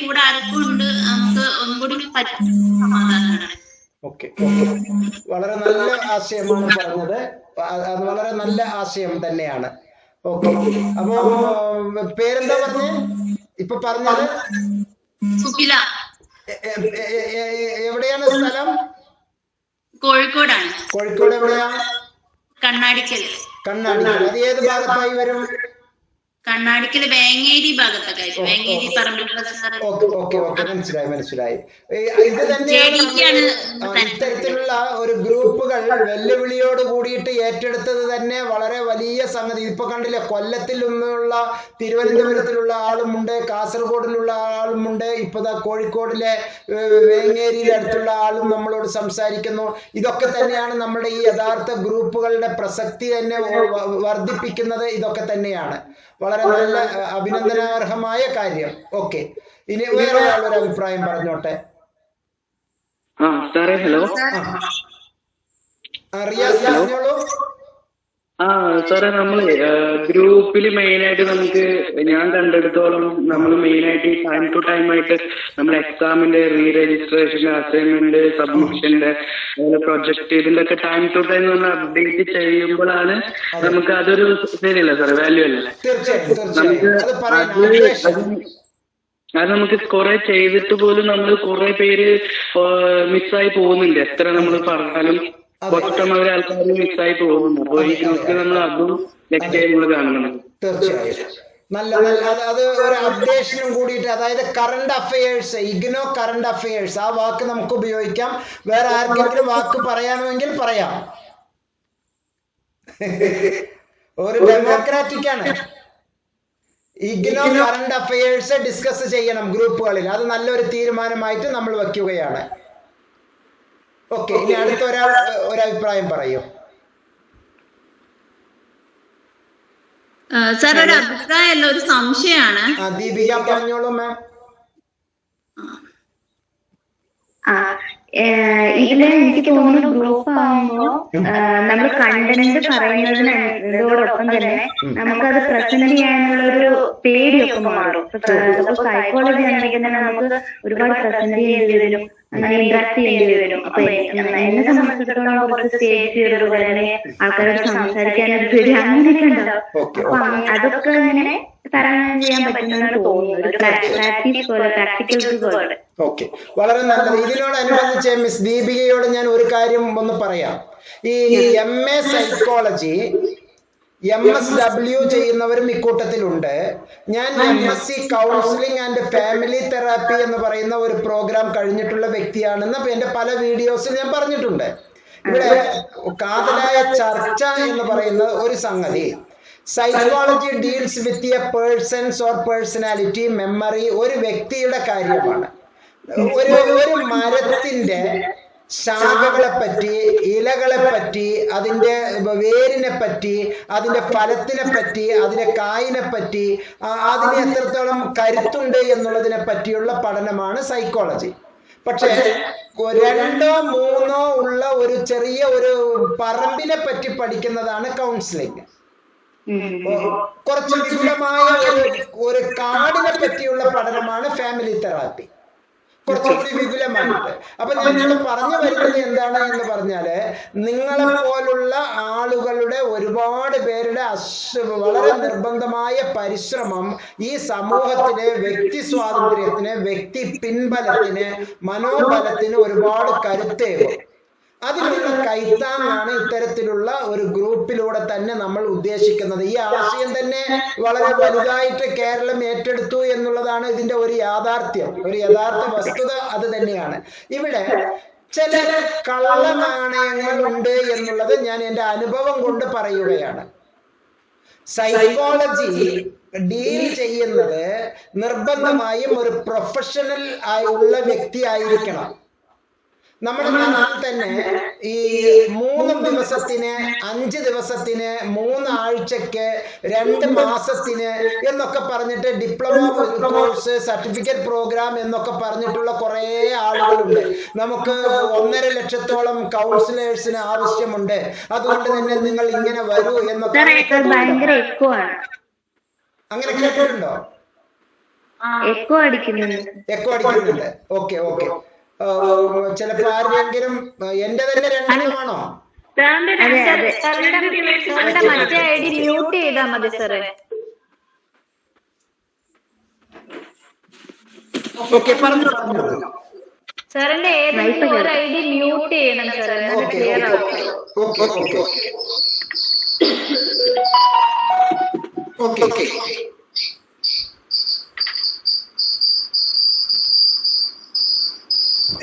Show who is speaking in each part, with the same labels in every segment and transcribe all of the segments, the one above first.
Speaker 1: കൂടെ ആരൊക്കെ ഉണ്ട് നമുക്ക് ഒന്നുകൂടി പറ്റും സമാധാനമാണ്.
Speaker 2: ഓക്കെ, വളരെ നല്ല ആശയമാണ് പറഞ്ഞത്. അത് വളരെ നല്ല ആശയം തന്നെയാണ്. ഓക്കെ, അപ്പോ പേരെന്താ പറഞ്ഞേ ഇപ്പൊ പറഞ്ഞത്?
Speaker 1: സുബില.
Speaker 2: എവിടെയാണ് സ്ഥലം?
Speaker 1: കോഴിക്കോടാണ്.
Speaker 2: കോഴിക്കോട് എവിടെയാ?
Speaker 1: കണ്ണാടിക്കൽ.
Speaker 2: കണ്ണാടിക്കൽ. അത് ഏത് ഭാഗത്തായി വരും?
Speaker 1: കണ്ണാടിക്കൽ വേങ്ങേരി ഭാഗത്തൊക്കെ. വേങ്ങേരി പറമ്പിൽ.
Speaker 2: ഓക്കെ, മനസ്സിലായി. ഇത് തന്നെയാണ് ഇത്തരത്തിലുള്ള ഒരു ഗ്രൂപ്പുകൾ വെല്ലുവിളിയോട് കൂടിയിട്ട് ഏറ്റെടുത്തത് തന്നെ വളരെ വലിയ സംഗതി. ഇപ്പൊ കണ്ടില്ലേ, കൊല്ലത്തിൽ നിന്നുള്ള തിരുവനന്തപുരത്തിലുള്ള ആളുമുണ്ട്, കാസർഗോഡിലുള്ള ആളുമുണ്ട്, ഇപ്പൊ കോഴിക്കോടിലെ വേങ്ങേരിയിലെ അടുത്തുള്ള ആളും നമ്മളോട് സംസാരിക്കുന്നു. ഇതൊക്കെ തന്നെയാണ് നമ്മുടെ ഈ യഥാർത്ഥ ഗ്രൂപ്പുകളുടെ പ്രസക്തി തന്നെ വർദ്ധിപ്പിക്കുന്നത്. ഇതൊക്കെ തന്നെയാണ് വളരെ നല്ല അഭിനന്ദനാർഹമായ കാര്യം. ഓക്കെ, ഇനി വേറെ ഒരു അഭിപ്രായം പറഞ്ഞോട്ടെ.
Speaker 3: ഹലോ,
Speaker 2: റിയാസ് പറഞ്ഞോളൂ.
Speaker 3: സാറേ, നമ്മള് ഗ്രൂപ്പിൽ മെയിനായിട്ട് നമുക്ക് ഞാൻ കണ്ടെടുത്തോളം നമ്മൾ മെയിനായിട്ട് ഈ ടൈം ടു ടൈം ആയിട്ട് നമ്മൾ എക്സാമിന്റെ റീ രജിസ്ട്രേഷൻ, അസൈൻമെന്റ്, സബ്മിഷന്റെ, പ്രൊജക്ട്, ഇതിന്റെ ഒക്കെ ടൈം ടു ടൈം നമ്മൾ അപ്ഡേറ്റ് ചെയ്യുമ്പോഴാണ് നമുക്ക് അതൊരു ശരിയല്ല സാറേ, വാല്യൂ അല്ലേ? അത് നമുക്ക് കുറെ ചെയ്തിട്ട് പോലും നമ്മൾ കുറെ പേര് മിസ്സായി പോകുന്നുണ്ട്. എത്ര നമ്മൾ പറഞ്ഞാലും ഒട്ടനവധി ആൾക്കാർ മിസ്സായി പോകുന്നു. അപ്പൊ ഈ ഗ്രൂപ്പിൽ നമ്മൾ അതും നമ്മൾ കാണുന്നുണ്ട്.
Speaker 2: തീർച്ചയായും നല്ല അത് ഒരു അപ്ഡേഷനും കൂടിയിട്ട്, അതായത് current affairs, IGNOU current affairs, ആ വാക്ക് നമുക്ക് ഉപയോഗിക്കാം. വേറെ ആർക്കെങ്കിലും വാക്ക് പറയാമെങ്കിൽ പറയാം. ഒരു ഡെമോക്രാറ്റിക് ആണ്. ഇഗ്നോ കറണ്ട് അഫയേഴ്സ് ഡിസ്കസ് ചെയ്യണം ഗ്രൂപ്പുകളിൽ. അത് നല്ലൊരു തീരുമാനമായിട്ട് നമ്മൾ വയ്ക്കുകയാണ്. ഓക്കെ, ഇനി അടുത്ത ഒരു അഭിപ്രായം പറയൂ.
Speaker 1: സാർ, ഒരു അഭിപ്രായമല്ല, ഒരു സംശയമാണ്.
Speaker 2: ദീപിക പറഞ്ഞോളൂ മാം.
Speaker 4: ഇതില് എനിക്ക് തോന്നുന്നു ഗ്രൂപ്പ് ആവുമ്പോ നമ്മൾ കണ്ടന്റ് പറയുന്നതിനോടൊപ്പം തന്നെ നമുക്കത് പ്രസന്റ് ചെയ്യാനുള്ളൊരു പേടിയൊക്കെ മാറും. സൈക്കോളജി ആണെങ്കിൽ നമുക്ക് ഒരുപാട് പ്രസന്റ് ചെയ്യേണ്ടി വരും, അങ്ങനെ ഇന്ററാക്ട് ചെയ്യേണ്ടി വരും. അപ്പൊ എന്നെ സംബന്ധിച്ചിടത്തോളം കുറച്ച് സ്റ്റേജ് ഫിയർ പോലെ ആൾക്കാരോട് സംസാരിക്കാനൊരു പേടി അങ്ങനെയൊക്കെ ഉണ്ടാവും. അപ്പൊ അതൊക്കെ ഇങ്ങനെ തരണം ചെയ്യാൻ പറ്റുന്നതാണ് തോന്നുന്നു, ഒരു പ്രാക്ടീസ് പോലെ, പ്രാക്ടിക്കൽ പോലെ.
Speaker 2: ഓക്കെ, വളരെ നല്ലത്. ഇതിനോടനുബന്ധിച്ച് മിസ് ദീപികയോട് ഞാൻ ഒരു കാര്യം ഒന്ന് പറയാം. ഈ MA സൈക്കോളജി, MSW ചെയ്യുന്നവരും ഇക്കൂട്ടത്തിലുണ്ട്. ഞാൻ MSc counselling and family therapy എന്ന് പറയുന്ന ഒരു പ്രോഗ്രാം കഴിഞ്ഞിട്ടുള്ള വ്യക്തിയാണെന്ന് എന്റെ പല വീഡിയോസിൽ ഞാൻ പറഞ്ഞിട്ടുണ്ട്. ഇവിടെ കാതലായ ചർച്ച എന്ന് പറയുന്ന ഒരു സംഗതി, psychology deals with a person's or personality, memory, ഒരു വ്യക്തിയുടെ കാര്യമാണ്. ഒരു മരത്തിന്റെ ശാഖകളെ പറ്റി, ഇലകളെ പറ്റി, അതിന്റെ വേരിനെ പറ്റി, അതിന്റെ ഫലത്തിനെ പറ്റി, അതിന്റെ കായിനെ പറ്റി, അതിന് എത്രത്തോളം കരുത്തുണ്ട് എന്നുള്ളതിനെ പറ്റിയുള്ള പഠനമാണ് സൈക്കോളജി. പക്ഷെ 2 3 ഉള്ള ഒരു ചെറിയ ഒരു പറമ്പിനെ പറ്റി പഠിക്കുന്നതാണ് കൗൺസിലിംഗ്. കുറച്ച് വിപുലമായ ഒരു കാടിനെ പറ്റിയുള്ള പഠനമാണ് ഫാമിലി തെറാപ്പി, കുറച്ചുകൂടി വിപുലമായിട്ട്. അപ്പൊ ഞാൻ പറഞ്ഞു വരുന്നത് എന്താണ് എന്ന് പറഞ്ഞാല്, നിങ്ങളെ പോലുള്ള ആളുകളുടെ ഒരുപാട് പേരുടെ വളരെ നിർബന്ധമായ പരിശ്രമം ഈ സമൂഹത്തിന്, വ്യക്തി സ്വാതന്ത്ര്യത്തിന്, വ്യക്തി പിൻബലത്തിന്, മനോബലത്തിന് ഒരുപാട് കരുത്തേകും. അതിനുള്ള കൈത്താങ്ങാണ് ഇത്തരത്തിലുള്ള ഒരു ഗ്രൂപ്പിലൂടെ തന്നെ നമ്മൾ ഉദ്ദേശിക്കുന്നത്. ഈ ആശയം തന്നെ വളരെ വലുതായിട്ട് കേരളം ഏറ്റെടുത്തു എന്നുള്ളതാണ് ഇതിന്റെ ഒരു യാഥാർത്ഥ്യം, ഒരു യഥാർത്ഥ വസ്തുത അത് തന്നെയാണ്. ഇവിടെ ചില കള്ളനാണയങ്ങൾ ഉണ്ട് എന്നുള്ളത് ഞാൻ എൻ്റെ അനുഭവം കൊണ്ട് പറയുകയാണ്. സൈക്കോളജി ഡീൽ ചെയ്യുന്നത് നിർബന്ധമായും ഒരു പ്രൊഫഷണൽ ആയുള്ള വ്യക്തി ആയിരിക്കണം. നമ്മുടെ നാട്ടിൽ തന്നെ ഈ 3 ദിവസത്തിന്, 5 ദിവസത്തിന്, 3 ആഴ്ചക്ക്, 2 മാസത്തിന് എന്നൊക്കെ പറഞ്ഞിട്ട് ഡിപ്ലോമ കോഴ്സ്, സർട്ടിഫിക്കറ്റ് പ്രോഗ്രാം എന്നൊക്കെ പറഞ്ഞിട്ടുള്ള കുറെ ആളുകളുണ്ട്. നമുക്ക് 1.5 ലക്ഷത്തോളം കൗൺസിലേഴ്സിന് ആവശ്യമുണ്ട്, അതുകൊണ്ട് തന്നെ നിങ്ങൾ ഇങ്ങനെ വരൂ എന്നൊക്കെ. അങ്ങനെ കേട്ടിട്ടുണ്ടോ?
Speaker 4: എക്കോ അടിക്കുന്നുണ്ട്.
Speaker 2: എക്കോ അടിക്കുന്നുണ്ട്. Okay okay. ചിലപ്പോ ആരുടെയെങ്കിലും എന്റെ തന്നെ രണ്ടെണ്ണമാണോ?
Speaker 4: സാറിന്റെ മറ്റേ ഐഡി മ്യൂട്ട് ചെയ്താൽ മതി സാറേ.
Speaker 2: ഓക്കെ പറഞ്ഞു.
Speaker 4: സാറിന്റെ ഏതെങ്കിലും ഒരു ഐഡി മ്യൂട്ട് ചെയ്യണം സാർ, എന്നാലും ക്ലിയർ ആവും.
Speaker 2: Okay okay okay okay.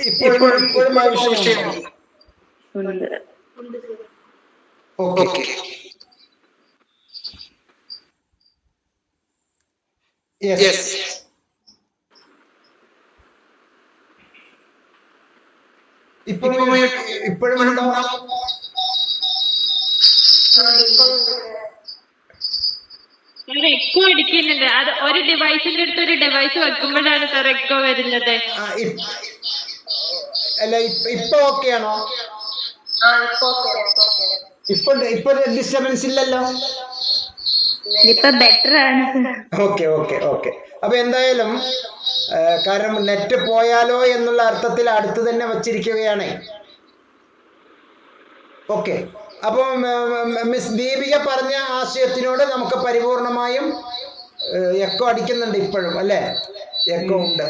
Speaker 2: ഇപ്പോഴും ആ വിഷയം. Okay yes. ഇപ്പോഴും ഉണ്ടോ?
Speaker 1: എക്കോ അടിക്കുന്നുണ്ട്. അത് ഒരു ഡിവൈസിന്റെ അടുത്ത് ഒരു ഡിവൈസ് വെക്കുമ്പോഴാണ് സാർ എക്കോ വരുന്നത്.
Speaker 2: അല്ല ഇപ്പൊ ഓക്കെ ആണോ? ഇപ്പൊ ഡിസ്റ്റർബൻസ് ഇല്ലല്ലോ.
Speaker 4: ഇപ്പൊ ബെറ്റർ ആണ്.
Speaker 2: Okay okay okay. അപ്പൊ എന്തായാലും കാരണം നെറ്റ് പോയാലോ എന്നുള്ള അർത്ഥത്തിൽ അടുത്ത് തന്നെ വച്ചിരിക്കുകയാണ്. ഓക്കെ. അപ്പം മിസ് ദീപിക പറഞ്ഞ ആശയത്തിനോട് നമുക്ക് പരിപൂർണമായും എക്കോ അടിക്കുന്നുണ്ട് ഇപ്പോഴും അല്ലേ? എക്കോ ഉണ്ട്.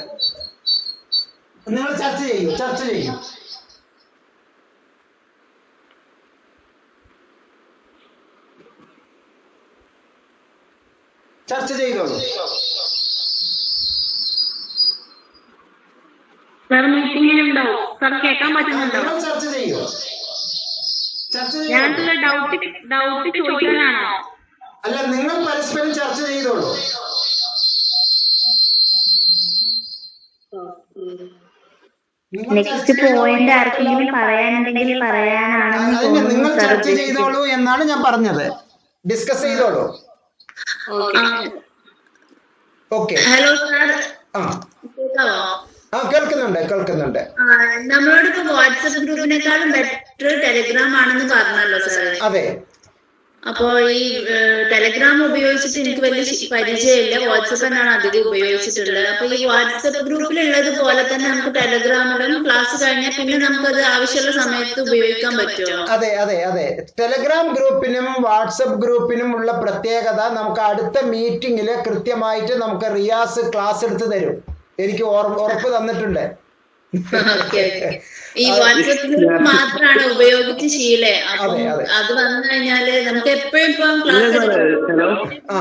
Speaker 2: നിങ്ങൾ ചർച്ച ചെയ്യൂ. ചർച്ച ചെയ്തോളൂ.
Speaker 1: സാർ മീറ്റിംഗിലുണ്ടോ? സാർ കേൾക്കാൻ പറ്റുന്നുണ്ടോ?
Speaker 2: ചർച്ച ചെയ്യൂ.
Speaker 1: ഞാനൊരു ഡൗട്ട് ചോദിക്കാനാണോ?
Speaker 2: അല്ല, നിങ്ങൾ പരസ്പരം ചർച്ച ചെയ്തോളൂ.
Speaker 4: നെക്സ്റ്റ് പോയിന്റ് ആർക്കെങ്കിലും പറയാനുണ്ടെങ്കിൽ പറയാനാണെന്ന്
Speaker 2: നിങ്ങൾ ചർച്ച ചെയ്തോളൂ എന്നാണ് ഞാൻ പറഞ്ഞത്. ഡിസ്കസ് ചെയ്തോളൂ. ഓക്കെ.
Speaker 1: Hello sir.
Speaker 2: കേൾക്കുന്നുണ്ട്.
Speaker 1: നമ്മളോട് വാട്സ്ആപ്പ് ഗ്രൂപ്പിനെക്കാളും ബെറ്റർ ടെലിഗ്രാം ആണെന്ന് പറഞ്ഞല്ലോ സാർ.
Speaker 2: അതെ.
Speaker 1: അപ്പോ ഈ ടെലിഗ്രാം ഉപയോഗിച്ചിട്ട് എനിക്ക് വലിയ പരിചയമില്ല. വാട്സപ്പ് തന്നെയാണ് അധികം ഉപയോഗിച്ചിട്ടുള്ളത്. അപ്പൊ ഈ വാട്സപ്പ് ഗ്രൂപ്പിലുള്ളത് പോലെ തന്നെ നമുക്ക് ടെലിഗ്രാമിലും ക്ലാസ് കഴിഞ്ഞാൽ പിന്നെ നമുക്കത് ആവശ്യമുള്ള സമയത്ത് ഉപയോഗിക്കാൻ പറ്റുമോ?
Speaker 2: അതെ. ടെലിഗ്രാം ഗ്രൂപ്പിനും വാട്സപ്പ് ഗ്രൂപ്പിനും ഉള്ള പ്രത്യേകത നമുക്ക് അടുത്ത മീറ്റിംഗില് കൃത്യമായിട്ട് നമുക്ക് റിയാസ് ക്ലാസ് എടുത്ത് തരും. എനിക്ക് ഉറപ്പ് തന്നിട്ടുണ്ട്.
Speaker 1: ഈ വാട്സപ്പ് ഗ്രൂപ്പ് മാത്രമാണ് ഉപയോഗിച്ച് ശീലേ. അപ്പൊ അത് വന്നു കഴിഞ്ഞാല് നമുക്ക് എപ്പോഴും ഇപ്പം ക്ലാസ്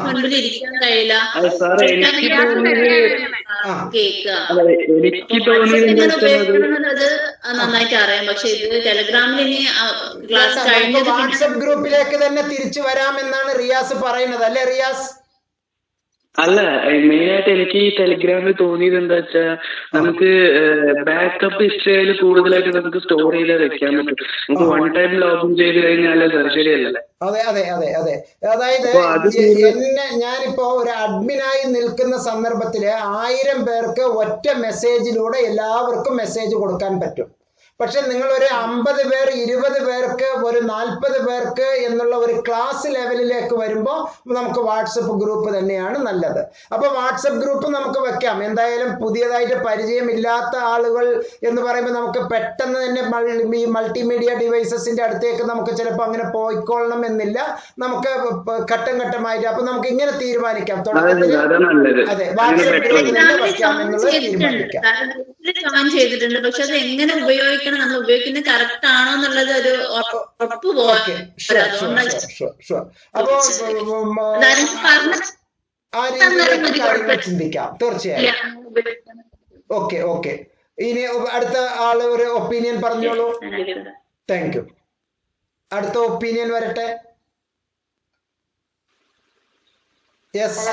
Speaker 1: മുൻപിലിരിക്കാൻ കഴിയില്ല. ഉപയോഗിക്കുന്നത് നന്നായിട്ട് അറിയാം. പക്ഷെ ഇത് ടെലിഗ്രാമിൽ ഇനി ക്ലാസ് കഴിഞ്ഞത്
Speaker 2: വാട്സപ്പ് ഗ്രൂപ്പിലേക്ക് തന്നെ തിരിച്ചു വരാമെന്നാണ് റിയാസ് പറയുന്നത് അല്ലേ റിയാസ്?
Speaker 3: അല്ല, മെയിനായിട്ട് എനിക്ക് ഈ ടെലിഗ്രാമിൽ തോന്നിയത് എന്താ വെച്ചാ നമുക്ക് ബാക്കപ്പ് ഹിസ്റ്ററിയിൽ കൂടുതലായിട്ട് നമുക്ക് സ്റ്റോർ ചെയ്ത് വെക്കാൻ പറ്റും. നമുക്ക് വൺ ടൈം ലോഗിൻ ചെയ്ത് കഴിഞ്ഞാൽ ശരിയല്ലേ?
Speaker 2: അതെ. അതായത് ഞാനിപ്പോ ഒരു അഡ്മിനായി നിൽക്കുന്ന സന്ദർഭത്തില് 1000 പേർക്ക് ഒറ്റ മെസ്സേജിലൂടെ എല്ലാവർക്കും മെസ്സേജ് കൊടുക്കാൻ പറ്റും. പക്ഷെ നിങ്ങൾ ഒരു 50 പേർ 20 പേർക്ക് ഒരു 40 പേർക്ക് എന്നുള്ള ഒരു ക്ലാസ് ലെവലിലേക്ക് വരുമ്പോൾ നമുക്ക് വാട്സപ്പ് ഗ്രൂപ്പ് തന്നെയാണ് നല്ലത്. അപ്പൊ വാട്സപ്പ് ഗ്രൂപ്പ് നമുക്ക് വെക്കാം. എന്തായാലും പുതിയതായിട്ട് പരിചയമില്ലാത്ത ആളുകൾ എന്ന് പറയുമ്പോൾ നമുക്ക് പെട്ടെന്ന് തന്നെ ഈ മൾട്ടിമീഡിയ ഡിവൈസസിന്റെ അടുത്തേക്ക് നമുക്ക് ചിലപ്പോൾ അങ്ങനെ പോയിക്കൊള്ളണം എന്നില്ല. നമുക്ക് ഘട്ടം ഘട്ടമായിട്ട് അപ്പൊ നമുക്ക് ഇങ്ങനെ തീരുമാനിക്കാം. അതെ, വാട്സപ്പ് ഗ്രൂപ്പ് തന്നെ വെക്കാം എന്നുള്ളത് തീരുമാനിക്കാം.
Speaker 1: ചെയ്തിട്ടുണ്ട്. പക്ഷെ അത് എങ്ങനെ ഉപയോഗിക്കണം, നമ്മൾ ഉപയോഗിക്കുന്നത് കറക്റ്റ് ആണോ എന്നുള്ളത് ഒരു ഉറപ്പ് പോകാം.
Speaker 2: അപ്പോ ആ രീതിയിലേക്ക് കാര്യങ്ങൾ ചിന്തിക്കാം തീർച്ചയായും. ഓക്കെ. ഇനി അടുത്ത ആള് ഒരു ഒപ്പീനിയൻ പറഞ്ഞോളൂ. Thank you. അടുത്ത ഒപ്പീനിയൻ വരട്ടെ. യെസ്.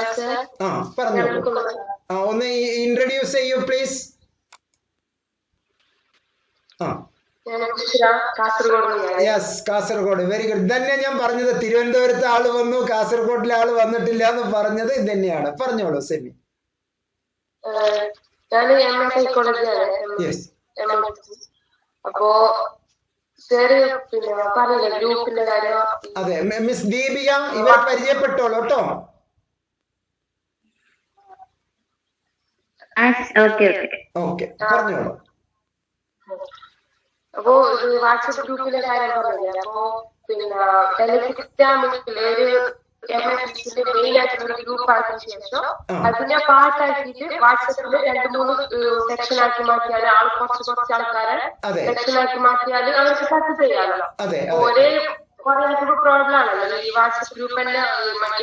Speaker 2: പറഞ്ഞോളൂ. ഒന്ന് ഇൻട്രൊഡ്യൂസ് ചെയ്യൂ please. Yes, Kasaragod. Very good. ഇതന്നെ ഞാൻ പറഞ്ഞത്. തിരുവനന്തപുരത്ത് ആള് വന്നു, കാസർഗോഡിലെ ആള് വന്നിട്ടില്ല എന്ന് പറഞ്ഞത് ഇത് തന്നെയാണ്. പറഞ്ഞോളൂ സെമി. യെസ്. അതെ, മിസ് ദീപിക ഇവരെ പരിചയപ്പെട്ടോളൂ കേട്ടോ.
Speaker 4: ഓക്കെ
Speaker 2: ഓക്കെ, പറഞ്ഞോളൂ.
Speaker 5: അപ്പോ ഇത് വാട്സപ്പ് ഗ്രൂപ്പിലെ കാര്യം പറഞ്ഞില്ലേ, അപ്പോ പിന്നെ ടെലിഗ്രാമിൽ ഒരു MSന്റെ മെയിൻ ആയിട്ടുള്ള ഗ്രൂപ്പ് ആക്കിയ ശേഷം അതിനെ പാർട്ടാക്കിയിട്ട് വാട്സപ്പിൽ 2-3 സെക്ഷൻ ആക്കി മാറ്റിയാൽ കുറച്ച് ആൾക്കാരെ സെക്ഷൻ ആക്കി മാറ്റിയാൽ അവർക്ക് സക്സസ് ചെയ്യാമല്ലോ. ഒരേ പ്രോബ്ലം ആണല്ലോ ഈ വാട്സപ്പ് ഗ്രൂപ്പ് തന്നെ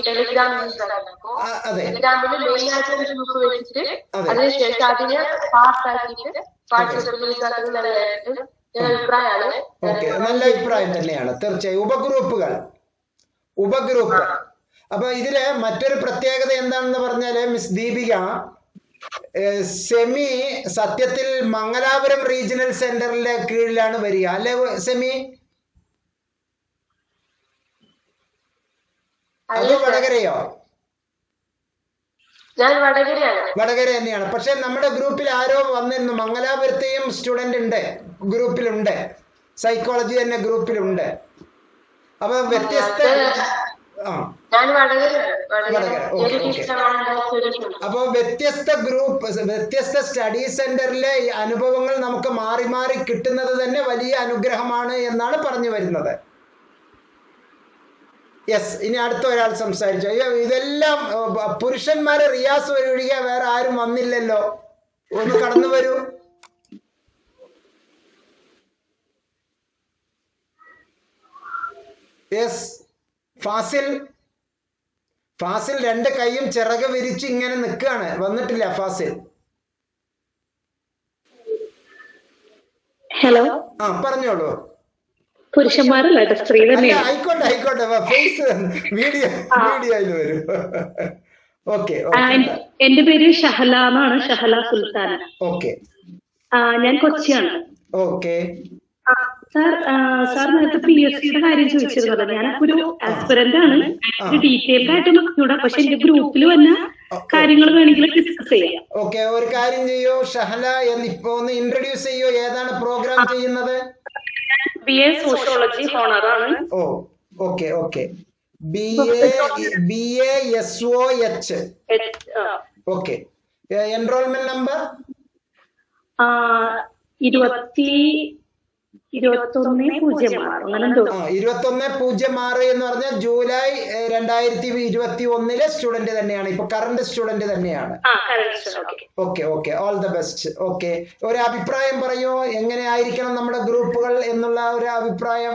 Speaker 5: ടെലിഗ്രാം യൂസ് ആക്കുന്നത്. അപ്പോ ടെലിഗ്രാമിൽ മെയിൻ ആയിട്ടുള്ള ഗ്രൂപ്പ് വെച്ചിട്ട് അതിനുശേഷം അതിനെ പാർട്ടാക്കിയിട്ട് വാട്സപ്പിൽ യൂസ് ആക്കുന്നത് നല്ലതായിട്ട് അഭിപ്രായമാണ്.
Speaker 2: നല്ല അഭിപ്രായം തന്നെയാണ് തീർച്ചയായും. ഉപഗ്രൂപ്പ്. അപ്പൊ ഇതില് മറ്റൊരു പ്രത്യേകത എന്താണെന്ന് പറഞ്ഞാല് മിസ് ദീപിക, സെമി സത്യത്തിൽ മംഗലാപുരം റീജിയണൽ സെന്ററിന്റെ കീഴിലാണ് വരിക അല്ലെ സെമി? അത് വടകരയോ? വടകര തന്നെയാണ്. പക്ഷെ നമ്മുടെ ഗ്രൂപ്പിൽ ആരോ വന്നിരുന്നു, മംഗലാപുരത്തെയും സ്റ്റുഡന്റ് ഉണ്ട്, ഗ്രൂപ്പിലുണ്ട്, സൈക്കോളജി തന്നെ ഗ്രൂപ്പിലുണ്ട്. അപ്പൊ വ്യത്യസ്ത അപ്പൊ വ്യത്യസ്ത സ്റ്റഡി സെന്ററിലെ അനുഭവങ്ങൾ നമുക്ക് മാറി മാറി കിട്ടുന്നത് തന്നെ വലിയ അനുഗ്രഹമാണ് എന്നാണ് പറഞ്ഞു വരുന്നത്. യെസ്, ഇനി അടുത്ത ഒരാൾ സംസാരിച്ചു. ഇതെല്ലാം പുരുഷന്മാരെ റിയാസ് ഒഴികെ വേറെ ആരും വന്നില്ലല്ലോ, ഒന്ന് കടന്നു വരൂ. യെസ്, ഫാസിൽ 2 കൈയും ചിറക് വിരിച്ച് ഇങ്ങനെ നിൽക്കുകയാണ്, വന്നിട്ടില്ല ഫാസിൽ.
Speaker 6: ഹലോ,
Speaker 2: പറഞ്ഞോളൂ.
Speaker 6: പുരുഷന്മാരല്ല, സ്ത്രീ തന്നെ.
Speaker 2: ആയിക്കോട്ടെ, ഫേസ് വീഡിയോയിൽ വരും. ഓക്കെ.
Speaker 6: എന്റെ പേര് ഷഹല എന്നാണ്, ഷഹല സുൽത്താൻ.
Speaker 2: ഓക്കെ.
Speaker 6: ഞാൻ കൊച്ചിയാണ്.
Speaker 2: ഓക്കെ.
Speaker 6: സാർ നേരത്തെ PSCയുടെ കാര്യം ചോദിച്ചിരുന്നത്. ഞാനപ്പോ ഒരു ആസ്പിറന്റ് ആണ്, ഡീറ്റെയിൽഡ് ആയിട്ടൊന്നും അറിഞ്ഞൂടാ, പക്ഷെ എന്റെ ഗ്രൂപ്പിൽ വന്ന കാര്യങ്ങൾ വേണമെങ്കിൽ ഡിസ്കസ് ചെയ്യാം.
Speaker 2: ഓക്കെ, ഒരു കാര്യം ചെയ്യൂ ഷഹല, ഇപ്പൊ ഒന്ന് ഇൻട്രൊഡ്യൂസ് ചെയ്യൂ, ഏതാണ് പ്രോഗ്രാം ചെയ്യുന്നത്?
Speaker 6: BA സോഷ്യോളജി ഹോണറാണ്.
Speaker 2: Okay. BA SOH. Okay. Enrolment number 2106 എന്ന് പറഞ്ഞാൽ ജൂലൈ 2021 സ്റ്റുഡന്റ് തന്നെയാണ്, ഇപ്പൊ കറണ്ട് സ്റ്റുഡന്റ് തന്നെയാണ്. Okay. All the best. Okay, ഒരു അഭിപ്രായം പറയൂ, എങ്ങനെ ആയിരിക്കണം നമ്മുടെ ഗ്രൂപ്പുകൾ എന്നുള്ള ഒരു അഭിപ്രായം?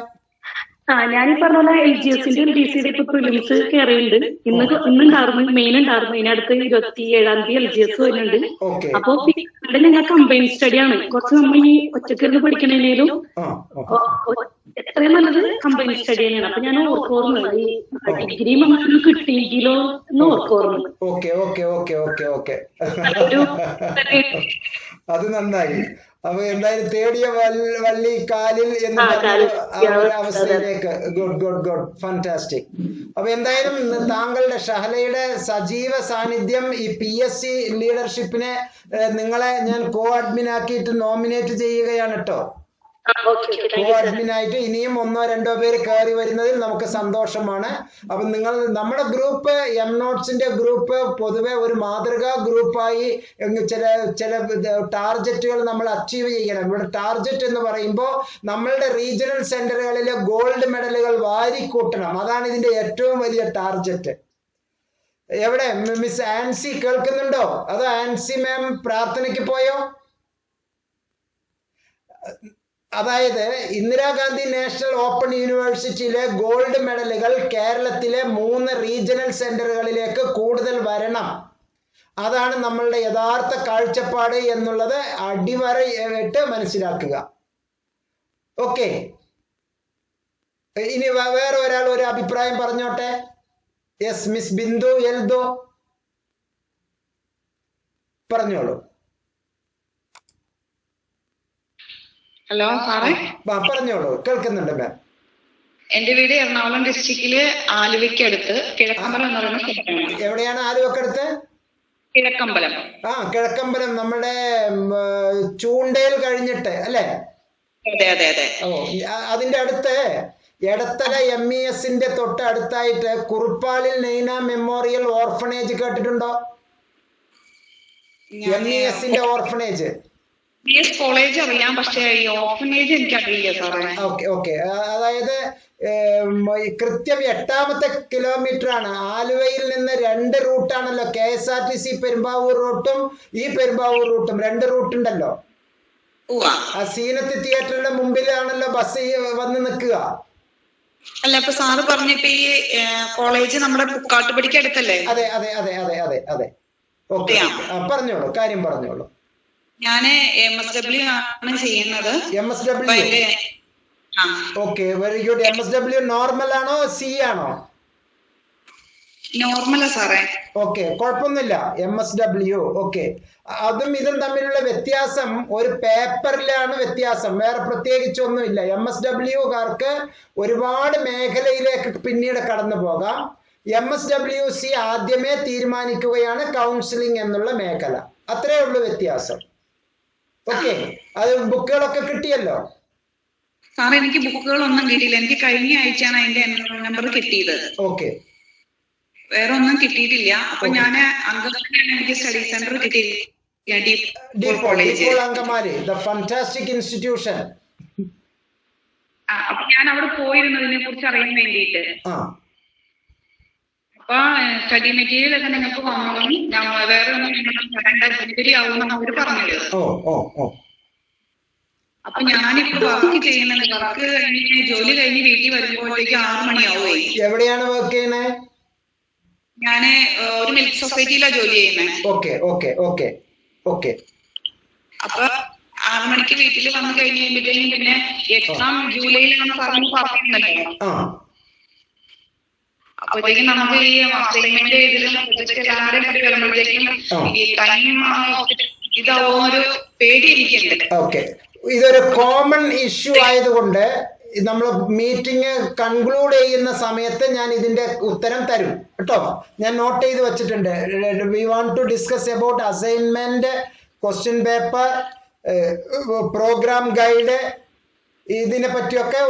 Speaker 6: ഞാനീ പറഞ്ഞ പോലെ LGSന്റെ LDCയുടെ ഇപ്പൊ പ്രിലിംസ് കയറിയിട്ടുണ്ട്. ഇന്നുണ്ടായിരുന്നു, മെയിൻ ഉണ്ടായിരുന്നു. ഇതിനടുത്ത് 27-ാം തീയതി LGS വരുന്നുണ്ട്. അപ്പൊ ഞങ്ങൾ കമ്പൈൻ സ്റ്റഡിയാണ്. കുറച്ച് നമ്മൾ ഈ ഒറ്റക്കിരുന്ന് പഠിക്കണേലും എത്രയും നല്ലത് കമ്പൈൻ സ്റ്റഡി തന്നെയാണ്. അപ്പൊ ഞാൻ ഓർക്കോർന്നു ഈ ഡിഗ്രി നമുക്ക് കിട്ടിയെങ്കിലോ എന്ന് ഓർക്കോർന്നു.
Speaker 2: അത് നന്നായി. അപ്പൊ എന്തായാലും തേടിയ വള്ളി കാലിൽ എന്ന അവസ്ഥയിലേക്ക്. Good, fantastic. അപ്പൊ എന്തായാലും താങ്കളുടെ ഷഹലയുടെ സജീവ സാന്നിധ്യം ഈ PSC ലീഡർഷിപ്പിനെ നിങ്ങളെ ഞാൻ കോ-അഡ്മിൻ ആക്കിയിട്ട് നോമിനേറ്റ് ചെയ്യുകയാണ് കേട്ടോ. കോ-അഡ്മിനായിട്ട് ഇനിയും 1-2 പേര് കയറി വരുന്നതിൽ നമുക്ക് സന്തോഷമാണ്. അപ്പൊ നമ്മുടെ ഗ്രൂപ്പ് MNOTSന്റെ ഗ്രൂപ്പ് പൊതുവെ ഒരു മാതൃകാ ഗ്രൂപ്പായി ചില ടാർജറ്റുകൾ നമ്മൾ അച്ചീവ് ചെയ്യണം. ഇവിടെ ടാർജറ്റ് എന്ന് പറയുമ്പോൾ നമ്മളുടെ റീജിയണൽ സെന്ററുകളിലെ ഗോൾഡ് മെഡലുകൾ വാരിക്കൂട്ടണം. അതാണ് ഇതിന്റെ ഏറ്റവും വലിയ ടാർജറ്റ്. എവിടെ മിസ് ആൻസി കേൾക്കുന്നുണ്ടോ? അതോ ആൻസി മാം പ്രാർത്ഥനയ്ക്ക് പോയോ? അതായത് ഇന്ദിരാഗാന്ധി നാഷണൽ ഓപ്പൺ യൂണിവേഴ്സിറ്റിയിലെ ഗോൾഡ് മെഡലുകൾ കേരളത്തിലെ 3 റീജിയണൽ സെന്ററുകളിലേക്ക് കൂടുതൽ വരണം. അതാണ് നമ്മളുടെ യഥാർത്ഥ കാഴ്ചപ്പാട് എന്നുള്ളത് അടിവരയിട്ട് മനസ്സിലാക്കുക. ഓക്കെ, ഇനി വേറെ ഒരാൾ ഒരു അഭിപ്രായം പറഞ്ഞോട്ടെ. യെസ്, മിസ് ബിന്ദു എൽദോ പറഞ്ഞോളൂ.
Speaker 7: ഹലോ സാറേ,
Speaker 2: പറഞ്ഞോളൂ, കേൾക്കുന്നുണ്ട് മാം.
Speaker 7: എന്റെ വീട് എറണാകുളം ഡിസ്ട്രിക്റ്റില് ആലുവയ്ക്കടുത്ത് കിഴക്കമ്പലം എന്ന് പറയുന്ന സ്ഥലമാണ്.
Speaker 2: എവിടെയാണ് ആലുവക്കടുത്ത്?
Speaker 7: കിഴക്കമ്പലം.
Speaker 2: കിഴക്കമ്പലം നമ്മുടെ ചൂണ്ടയിൽ കഴിഞ്ഞിട്ട് അല്ലേ?
Speaker 7: അതെ.
Speaker 2: അതിന്റെ അടുത്ത് എടത്തല MESന്റെ തൊട്ട് അടുത്തായിട്ട് കുറുപ്പാളിൽ നൈന മെമ്മോറിയൽ ഓർഫനേജ് കേട്ടിട്ടുണ്ടോ? MESന്റെ ഓർഫനേജ്
Speaker 7: കോളേജ് അറിയാം, പക്ഷെ ഈ ഓർഫനേജ് എനിക്കറിയില്ല സാറേ.
Speaker 2: ഓക്കെ അതായത് കൃത്യം 8ാമത്തെ കിലോമീറ്റർ ആണ്. ആലുവയിൽ നിന്ന് 2 റൂട്ടാണല്ലോ, KSRTC പെരുമ്പാവൂർ റൂട്ടും ഈ പെരുമ്പാവൂർ റൂട്ടും 2 റൂട്ട് ഉണ്ടല്ലോ. ആ സീനത്ത് തിയേറ്ററിന്റെ മുമ്പിലാണല്ലോ ബസ് വന്ന് നിൽക്കുക.
Speaker 7: അല്ല, ഇപ്പൊ സാറ് പറഞ്ഞിപ്പോ ഈ കോളേജ് നമ്മുടെ പുക്കാട്ടുപടിക്ക് അടുത്തല്ലേ?
Speaker 2: അതെ അതെ അതെ അതെ അതെ അതെ. ഓക്കെ, പറഞ്ഞോളൂ, കാര്യം പറഞ്ഞോളൂ.
Speaker 7: ഞാന് MSW ആണ് ചെയ്യുന്നത്.
Speaker 2: MSW, okay, very good. MSW normal ആണോ C ആണോ?
Speaker 7: നോർമലാ സാറേ.
Speaker 2: ഓക്കെ, കുഴപ്പമൊന്നുമില്ല. MSW, okay. അതും ഇതും തമ്മിലുള്ള വ്യത്യാസം ഒരു പേപ്പറിലാണ് വ്യത്യാസം, വേറെ പ്രത്യേകിച്ചൊന്നുമില്ല. MSW-കാർക്ക് ഒരുപാട് മേഖലയിലേക്ക് പിന്നീട് കടന്നു പോകാം. MSWC ആദ്യമേ തീരുമാനിക്കുകയാണ് കൗൺസിലിംഗ് എന്നുള്ള മേഖല. അത്രേ ഉള്ളൂ വ്യത്യാസം. ഓക്കെ, അത് ബുക്കുകളൊക്കെ കിട്ടിയല്ലോ?
Speaker 7: സാറേ, എനിക്ക് ബുക്കുകളൊന്നും കിട്ടിയില്ല. എനിക്ക് കഴിഞ്ഞ ആഴ്ചയാണ് അതിന്റെ നമ്പർ കിട്ടിയത്.
Speaker 2: ഓക്കെ,
Speaker 7: വേറെ ഒന്നും കിട്ടിയിട്ടില്ല. അപ്പൊ ഞാൻ അങ്കമാലിയാണ് എനിക്ക് സ്റ്റഡി സെന്റർ കിട്ടിയില്ല, college
Speaker 2: Angamaly, the fantastic institution.
Speaker 7: അപ്പൊ ഞാൻ അവിടെ പോയിരുന്നു ഇതിനെ കുറിച്ച് അറിയാൻ വേണ്ടിയിട്ട്. അപ്പൊ സ്റ്റഡി മെറ്റീരിയൽ ഒക്കെ നിങ്ങൾക്ക് വന്നോളൂ, വേറെ ഒന്നും ജനുവരി ആവുമെന്നാണ് അവര് പറഞ്ഞത്. അപ്പൊ ഞാനിപ്പോ വർക്ക് ചെയ്യുന്നത്, വർക്ക് കഴിഞ്ഞ് ജോലി കഴിഞ്ഞ് വീട്ടിൽ വരുമ്പോഴത്തേക്ക് 6 മണിയാവേ.
Speaker 2: എവിടെയാണ് വർക്ക് ചെയ്യുന്നത്?
Speaker 7: ഞാന് ഒരു മിൽക്ക് സൊസൈറ്റിയിലാണ് ജോലി ചെയ്യുന്നത്.
Speaker 2: Okay okay okay okay.
Speaker 7: അപ്പൊ 6 മണിക്ക് വീട്ടിൽ വന്നു കഴിഞ്ഞ് കഴിയുമ്പോഴത്തേക്കും പിന്നെ എക്സാം ജൂലൈയിലാണ് പറഞ്ഞല്ലോ. അപ്പോഴത്തേക്കും നമുക്ക് ഈ അസൈൻമെന്റ് ഇതിലും പ്രൊജക്ട് എല്ലാവരും കൂടി വരുമ്പോഴത്തേക്കും ഈ ടൈം ഇതാവോ ഒരു പേടി എനിക്കുണ്ട്.
Speaker 2: ഓക്കെ, ഇതൊരു കോമൺ ഇഷ്യൂ ആയതുകൊണ്ട് നമ്മൾ മീറ്റിംഗ് കൺക്ലൂഡ് ചെയ്യുന്ന സമയത്ത് ഞാൻ ഇതിന്റെ ഉത്തരം തരും കേട്ടോ. ഞാൻ നോട്ട് ചെയ്ത് വെച്ചിട്ടുണ്ട്. We want to discuss about assignment, question paper, program guide, ഇതിനെ പറ്റിയൊക്കെ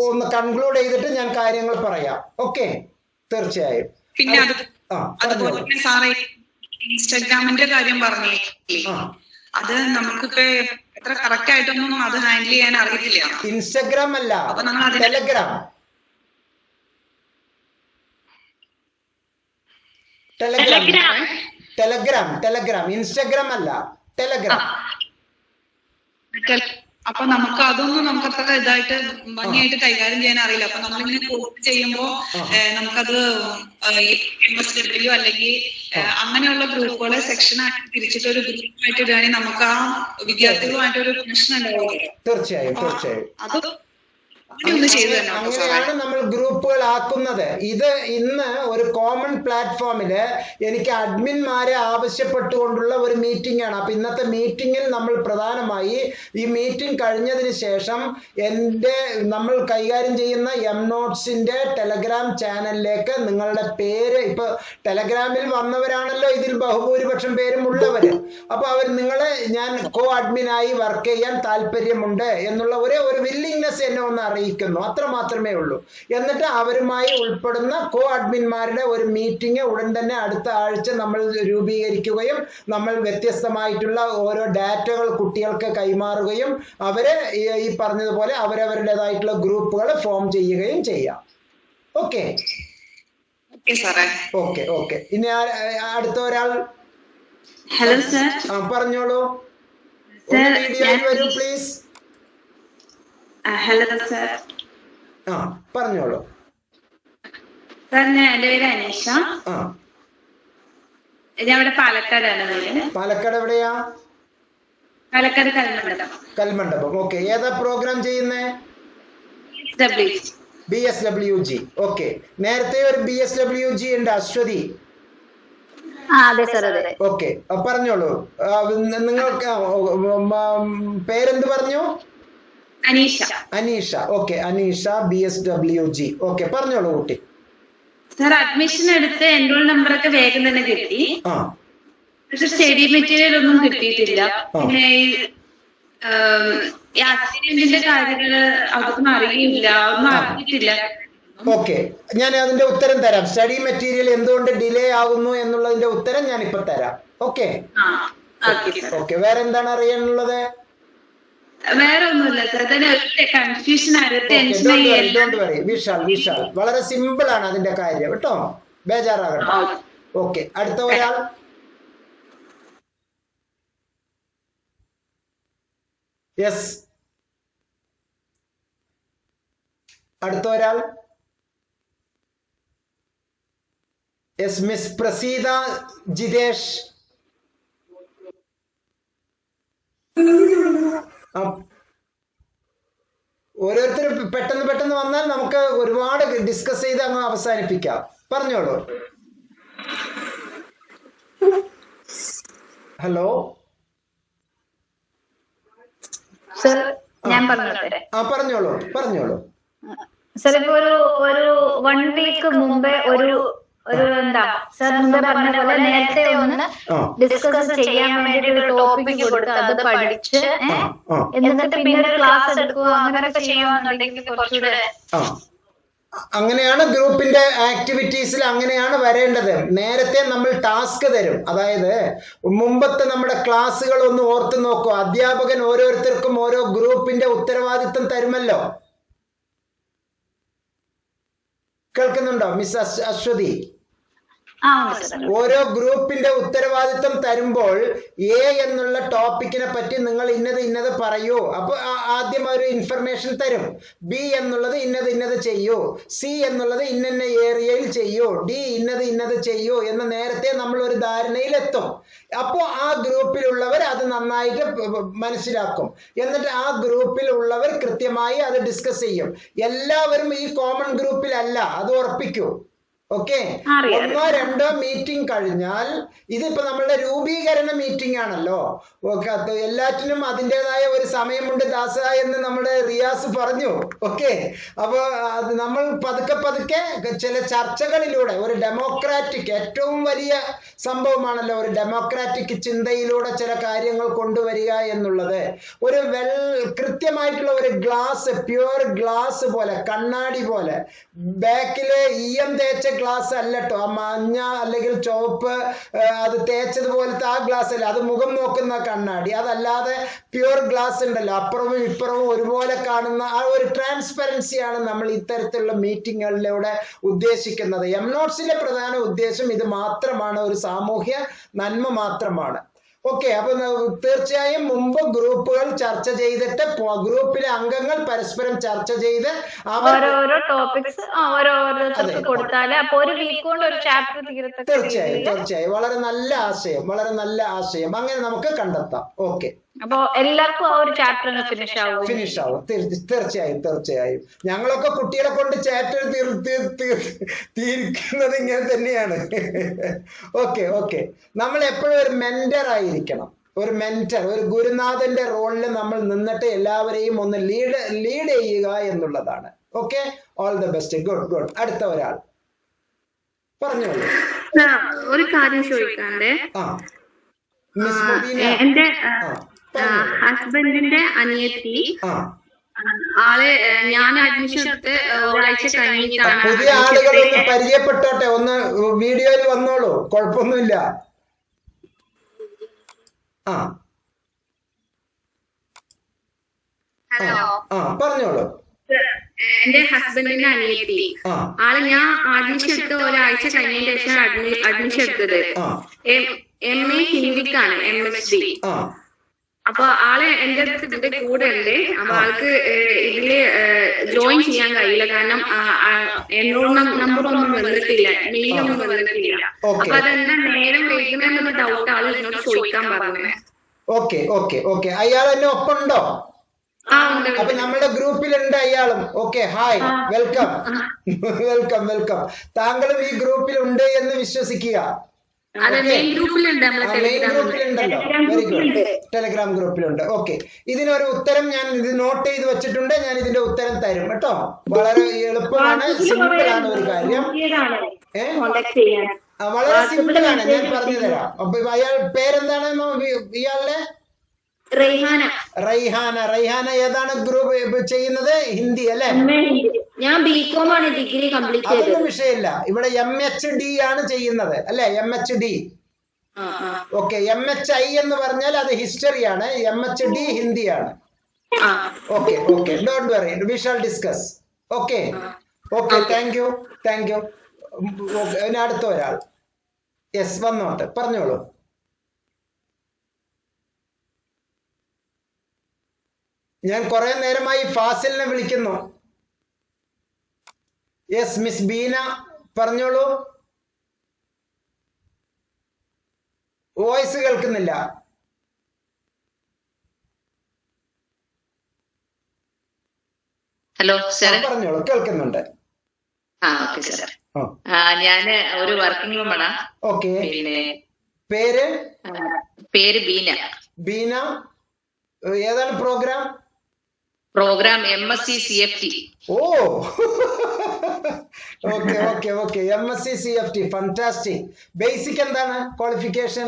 Speaker 2: ഒന്ന് കൺക്ലൂഡ് ചെയ്തിട്ട് ഞാൻ കാര്യങ്ങൾ പറയാം. ഓക്കെ, തീർച്ചയായും.
Speaker 7: പിന്നെ അതുപോലെ സാറേ, ഇൻസ്റ്റാഗ്രാമിന്റെ കാര്യം പറഞ്ഞേ, അത് നമുക്കിപ്പോ എത്ര കറക്റ്റ് ആയിട്ടൊന്നും അത് ഹാൻഡിൽ ചെയ്യാൻ അറിയില്ല.
Speaker 2: ഇൻസ്റ്റഗ്രാം അല്ല, ടെലഗ്രാം. ഇൻസ്റ്റഗ്രാം അല്ല, ടെലഗ്രാം.
Speaker 7: അപ്പൊ നമുക്ക് അതൊന്നും നമുക്ക് അത്ര ഇതായിട്ട് ഭംഗിയായിട്ട് കൈകാര്യം ചെയ്യാൻ അറിയില്ല. അപ്പൊ നമ്മളിങ്ങനെ കോഴ്സ് ചെയ്യുമ്പോ നമുക്കത് MSW അല്ലെങ്കിൽ അങ്ങനെയുള്ള ഗ്രൂപ്പുകളെ സെക്ഷനായിട്ട് തിരിച്ചിട്ട് ഒരു ഗ്രൂപ്പായിട്ട് ഇടുകയാണെങ്കിൽ നമുക്ക് ആ വിദ്യാർത്ഥികളുമായിട്ട് ഒരു കണക്ഷൻ ഉണ്ടാവുമല്ലോ.
Speaker 2: തീർച്ചയായും തീർച്ചയായും.
Speaker 7: അത് ഒന്ന് ചെയ്തു തന്നെ
Speaker 2: അങ്ങനെയാണ് നമ്മൾ ഗ്രൂപ്പുകൾ ആക്കുന്നത്. ഇത് ഇന്ന് ഒരു കോമൺ പ്ലാറ്റ്ഫോമില് എനിക്ക് അഡ്മിന്മാരെ ആവശ്യപ്പെട്ടുകൊണ്ടുള്ള ഒരു മീറ്റിംഗ് ആണ്. അപ്പൊ ഇന്നത്തെ മീറ്റിംഗിൽ നമ്മൾ പ്രധാനമായി ഈ മീറ്റിംഗ് കഴിഞ്ഞതിന് ശേഷം നമ്മൾ കൈകാര്യം ചെയ്യുന്ന MNotes-ന്റെ ടെലഗ്രാം ചാനലിലേക്ക് നിങ്ങളുടെ പേര്, ഇപ്പൊ ടെലഗ്രാമിൽ വന്നവരാണല്ലോ ഇതിൽ ബഹുഭൂരിപക്ഷം പേരും ഉള്ളവര്. അപ്പൊ നിങ്ങളെ ഞാൻ കോ അഡ്മിനായി വർക്ക് ചെയ്യാൻ താല്പര്യമുണ്ട് എന്നുള്ള ഒരു വില്ലിങ്നെസ് എന്നെ ഒന്ന് അറിയിക്കുന്നു. അത്ര മാത്രമേ ഉള്ളൂ. എന്നിട്ട് അവരുമായി ഉൾപ്പെടുന്ന കോ അഡ്മിന്മാരുടെ ഒരു മീറ്റിംഗ് ഉടൻ തന്നെ അടുത്ത ആഴ്ച നമ്മൾ രൂപീകരിക്കുകയും നമ്മൾ വ്യത്യസ്തമായിട്ടുള്ള ഓരോ ഡാറ്റകൾ കുട്ടികൾക്ക് കൈമാറുകയും അവരെ ഈ പറഞ്ഞതുപോലെ അവരവരുടേതായിട്ടുള്ള ഗ്രൂപ്പുകൾ ഫോം ചെയ്യുകയും ചെയ്യാം. Okay okay okay. ഇനി അടുത്ത ഒരാൾ.
Speaker 4: Hello sir.
Speaker 2: പറഞ്ഞോളൂ. വീഡിയോയിൽ വരൂ പ്ലീസ്.
Speaker 4: Hello sir.
Speaker 2: പറഞ്ഞോളൂ
Speaker 4: സാർ. എൻ്റെ പേര് അനീഷ. ഞാൻ ഇവിടെ പാലക്കാടാണ് വീട്.
Speaker 2: പാലക്കാട് എവിടെയാ?
Speaker 4: പാലക്കാട് കൽമണ്ഡപം.
Speaker 2: കൽമണ്ഡപം. ഓക്കെ. ഏതാ പ്രോഗ്രാം ചെയ്യുന്നേ? BSWG. ഓക്കെ. നേരത്തെ ഒരു BSWG ഉണ്ട്, അശ്വതി.
Speaker 4: അതെ സർ, അതെ.
Speaker 2: ഓക്കെ, പറഞ്ഞോളൂ. നിങ്ങൾക്ക് പേരെന്ത് പറഞ്ഞു?
Speaker 4: Aneesha.
Speaker 2: Aneesha. Okay, Aneesha BSWG. Okay, പറഞ്ഞോളൂ കുട്ടി.
Speaker 4: സാർ, അഡ്മിഷൻ എടുത്ത് എൻറോൾ നമ്പറൊക്കെ വേഗം തന്നെ കിട്ടി. പക്ഷെ സ്റ്റഡി മെറ്റീരിയൽ ഒന്നും കിട്ടിയിട്ടില്ല. പിന്നെ ഈ അസൈൻമെന്റിന്റെ കാര്യങ്ങള് അതൊന്നും അറിയില്ല, ഒന്നും അറിഞ്ഞിട്ടില്ല.
Speaker 2: ഓക്കെ, ഞാൻ അതിന്റെ ഉത്തരം തരാം. സ്റ്റഡി മെറ്റീരിയൽ എന്തുകൊണ്ട് ഡിലേ ആകുന്നു എന്നുള്ളതിന്റെ ഉത്തരം ഞാൻ ഇപ്പൊ തരാം. ഓക്കെ. ഓക്കെ, വേറെ എന്താണ് അറിയാനുള്ളത്?
Speaker 8: വേറെ ഒന്നുമില്ല സാർ, കൺഫ്യൂഷൻ
Speaker 2: വിശാൽ വളരെ സിമ്പിൾ ആണ് അതിന്റെ കാര്യം കേട്ടോ, ബേജാറാകട്ടെ. ഓക്കെ, അടുത്ത ഒരാൾ. യെസ്, അടുത്ത ഒരാൾ. Yes, miss Praseetha Jithesh. ഓരോരുത്തർ പെട്ടെന്ന് വന്നാൽ നമുക്ക് ഒരുപാട് ഡിസ്കസ് ചെയ്ത് അങ്ങ് അവസാനിപ്പിക്കാം. പറഞ്ഞോളൂ. ഹലോ
Speaker 4: സർ, ഞാൻ പറഞ്ഞോട്ടെ?
Speaker 2: പറഞ്ഞോളൂ.
Speaker 4: സർ, ഇപ്പൊ ഒരു 1 വീക്ക് മുമ്പേ ഒരു എന്താ സർ മുമ്പേ പറഞ്ഞ പോലെ നേരത്തെ ഒന്ന് ഡിസ്കസ് ചെയ്യാൻ വേണ്ടി ഒരു ടോപ്പിക് കൊടുത്ത് അത് പഠിച്ച് എന്നിട്ട് പിന്നെ ഒരു ക്ലാസ് എടുക്കുക അങ്ങനെയൊക്കെ ചെയ്യുകയാണെന്നുണ്ടെങ്കിൽ കുറച്ചുകൂടെ.
Speaker 2: അങ്ങനെയാണ് ഗ്രൂപ്പിന്റെ ആക്ടിവിറ്റീസിൽ അങ്ങനെയാണ് വരേണ്ടത്. നേരത്തെ നമ്മൾ ടാസ്ക് തരും. അതായത് മുമ്പത്തെ നമ്മുടെ ക്ലാസ്സുകൾ ഒന്ന് ഓർത്തു നോക്കൂ. അധ്യാപകൻ ഓരോരുത്തർക്കും ഓരോ ഗ്രൂപ്പിന്റെ ഉത്തരവാദിത്വം തരുമല്ലോ. കേൾക്കുന്നുണ്ടോ മിസ് അശ്വതി? ഓരോ ഗ്രൂപ്പിന്റെ ഉത്തരവാദിത്വം തരുമ്പോൾ എ എന്നുള്ള ടോപ്പിക്കിനെ പറ്റി നിങ്ങൾ ഇന്നത് പറയൂ. അപ്പൊ ആദ്യം ഒരു ഇൻഫർമേഷൻ തരും. ബി എന്നുള്ളത് ഇന്നത് ചെയ്യൂ, സി എന്നുള്ളത് ഇന്ന ഏരിയയിൽ ചെയ്യൂ, ഡി ഇന്നത് ചെയ്യൂ എന്ന് നേരത്തെ നമ്മൾ ഒരു ധാരണയിലെത്തും. അപ്പോ ആ ഗ്രൂപ്പിലുള്ളവർ അത് നന്നായിട്ട് മനസ്സിലാക്കും. എന്നിട്ട് ആ ഗ്രൂപ്പിലുള്ളവർ കൃത്യമായി അത് ഡിസ്കസ് ചെയ്യും. എല്ലാവരും ഈ കോമൺ ഗ്രൂപ്പിലല്ല, അത് ഉറപ്പിക്കൂ. ഓക്കെ, 1 or 2 മീറ്റിംഗ് കഴിഞ്ഞാൽ ഇതിപ്പോ നമ്മളുടെ രൂപീകരണ മീറ്റിംഗ് ആണല്ലോ. എല്ലാറ്റിനും അതിൻ്റെതായ ഒരു സമയമുണ്ട് ദാസ എന്ന് നമ്മുടെ റിയാസ് പറഞ്ഞു. ഓക്കെ, അപ്പൊ അത് നമ്മൾ പതുക്കെ ചില ചർച്ചകളിലൂടെ ഒരു ഡെമോക്രാറ്റിക് ഏറ്റവും വലിയ സംഭവമാണല്ലോ, ഒരു ഡെമോക്രാറ്റിക് ചിന്തയിലൂടെ ചില കാര്യങ്ങൾ കൊണ്ടുവരിക എന്നുള്ളത്. ഒരു കൃത്യമായിട്ടുള്ള ഒരു ഗ്ലാസ്, പ്യുവർ ഗ്ലാസ് പോലെ, കണ്ണാടി പോലെ, ബാക്കില് ഈയം തേച്ച ഗ്ലാസ് അല്ലട്ടോ, ആ മഞ്ഞ അല്ലെങ്കിൽ ചുവപ്പ് അത് തേച്ചതുപോലത്തെ ആ ഗ്ലാസ് അല്ല, അത് മുഖം നോക്കുന്ന കണ്ണാടി. അതല്ലാതെ പ്യുവർ ഗ്ലാസ് ഉണ്ടല്ലോ, അപ്പുറവും ഇപ്പുറവും ഒരുപോലെ കാണുന്ന ആ ഒരു ട്രാൻസ്പെറൻസിയാണ് നമ്മൾ ഇത്തരത്തിലുള്ള മീറ്റിങ്ങുകളിലൂടെ ഉദ്ദേശിക്കുന്നത്. എംനോട്സിന്റെ പ്രധാന ഉദ്ദേശം ഇത് മാത്രമാണ്, ഒരു സാമൂഹ്യ നന്മ മാത്രമാണ്. ഓക്കെ, അപ്പൊ തീർച്ചയായും മുമ്പ് ഗ്രൂപ്പുകൾ ചർച്ച ചെയ്തിട്ട് ഗ്രൂപ്പിലെ അംഗങ്ങൾ പരസ്പരം ചർച്ച ചെയ്ത്
Speaker 4: ഓരോരോ ടോപ്പിക്സ് കൊടുത്താല് അപ്പൊ ഒരു വീക്ക് കൊണ്ട് ഒരു ചാപ്റ്റർ തീരത്തക്ക.
Speaker 2: തീർച്ചയായും വളരെ നല്ല ആശയം. അങ്ങനെ നമുക്ക് കണ്ടെത്താം. ഓക്കെ,
Speaker 4: അപ്പൊ എല്ലാവർക്കും ആ ഒരു ചാപ്റ്റർ ഫിനിഷ് ആവും.
Speaker 2: തീർച്ചയായും. ഞങ്ങളൊക്കെ കുട്ടികളെ കൊണ്ട് ചാപ്റ്റർ തീർക്കുന്നത് ഇങ്ങനെ തന്നെയാണ്. ഓക്കെ, നമ്മൾ എപ്പോഴും ഒരു മെന്റർ ആയിരിക്കണം. ഒരു മെന്റർ, ഒരു ഗുരുനാഥന്റെ റോളിൽ നമ്മൾ നിന്നിട്ട് എല്ലാവരെയും ഒന്ന് ലീഡ് ചെയ്യുക എന്നുള്ളതാണ്. Okay, all the best. Good. അടുത്ത ഒരാൾ പറഞ്ഞോളൂ.
Speaker 8: ഒരു കാര്യം ചോദിക്കാണ്ട്, എന്റെ ഹസ്ബൻഡിന്റെ അനിയത്തി ആള് ഞാൻ അഡ്മിഷൻ എടുത്ത് ഒരാഴ്ച കഴിഞ്ഞിട്ടാണ്.
Speaker 2: പുതിയ ആളുകളൊന്ന് പരിചയപ്പെട്ടോട്ടെ, ഒന്ന് വീഡിയോയിൽ വന്നോളൂ, കുഴപ്പമൊന്നുമില്ല. പറഞ്ഞോളൂ.
Speaker 8: എന്റെ ഹസ്ബൻഡിന്റെ അനിയത്തി ആള് ഞാൻ അഡ്മിഷൻ എടുത്ത് ഒരാഴ്ച കഴിഞ്ഞതിന് ശേഷം അഡ്മിഷൻ എടുത്തത്. MA ഹിന്ദിക്കാണ്, MSD. അപ്പൊ ആള് എന്റെ അടുത്ത് ഇതിന്റെ കൂടെ ഉണ്ട്. അപ്പൊ ആൾക്ക് ഇതില് ജോയിൻ ചെയ്യാൻ കഴിയില്ല, കാരണം എൻറോൾമെന്റ് നമ്പർ ഒന്നും വന്നിട്ടില്ല, മെയിലൊന്നും വന്നിട്ടില്ല. അപ്പൊ അതെന്താ നേരം വൈകുന്നതെന്നുള്ള ഡൗട്ട് ആള് എന്നോട് ചോദിക്കാൻ പറഞ്ഞത്.
Speaker 2: ഓക്കെ, അയാൾ എന്നെ ഒപ്പുണ്ടോ? അപ്പൊ നമ്മുടെ ഗ്രൂപ്പിലുണ്ട് അയാളും. Okay, hi, welcome. താങ്കളും ഈ ഗ്രൂപ്പിലുണ്ട് എന്ന് വിശ്വസിക്കുക. മെയിൻ ഗ്രൂപ്പിലുണ്ടല്ലോ, വെരി ഗുഡ്. ടെലഗ്രാം ഗ്രൂപ്പിലുണ്ട്. ഓക്കെ, ഇതിനൊരു ഉത്തരം ഞാൻ ഇത് നോട്ട് ചെയ്ത് വെച്ചിട്ടുണ്ട്. ഞാൻ ഇതിന്റെ ഉത്തരം തരും കേട്ടോ. വളരെ എളുപ്പമാണ്, സിമ്പിൾ ആണ് ഒരു കാര്യം. വളരെ സിമ്പിൾ ആണ്, ഞാൻ പറഞ്ഞു തരാം. അപ്പൊ അയാൾ പേരെന്താണെന്നോ ഇയാളുടെ? റൈഹാന ഏതാണ് ഗ്രൂപ്പ് ചെയ്യുന്നത്? ഹിന്ദി അല്ലെ?
Speaker 1: ഞാൻ ബികോം ആണ് ഡിഗ്രി കംപ്ലീറ്റ് ചെയ്തത്.
Speaker 2: അതൊന്നും വിഷയമില്ല. ഇവിടെ MHD ആണ് ചെയ്യുന്നത് അല്ലെ? MHD okay. MHI എന്ന് പറഞ്ഞാൽ അത് ഹിസ്റ്ററിയാണ്, MHD ഹിന്ദിയാണ്. Okay okay, don't worry, we shall discuss. Okay okay, thank you thank you. ഇനി അടുത്ത ഒരാൾ. യെസ്, വന്നോട്ടെ, പറഞ്ഞോളൂ. ഞാൻ കുറെ നേരമായി ഫാസിലിനെ വിളിക്കുന്നു. യെസ്, മിസ് ബീന പറഞ്ഞോളൂ. വോയിസ് കേൾക്കുന്നില്ല.
Speaker 9: ഹലോ സാർ,
Speaker 2: പറഞ്ഞോളൂ, കേൾക്കുന്നുണ്ട്.
Speaker 9: Okay sir. ഞാന് ഒരു വർക്കിംഗ് വുമണാ.
Speaker 2: ഓക്കെ.
Speaker 9: പിന്നെ
Speaker 2: പേര്
Speaker 9: ബീന.
Speaker 2: ബീന, ഏതാണ് പ്രോഗ്രാം?
Speaker 9: MSc CFT.
Speaker 2: ഓ, okay okay okay, MSc CFT, fantastic. Basic എന്താണ് ക്വാളിഫിക്കേഷൻ?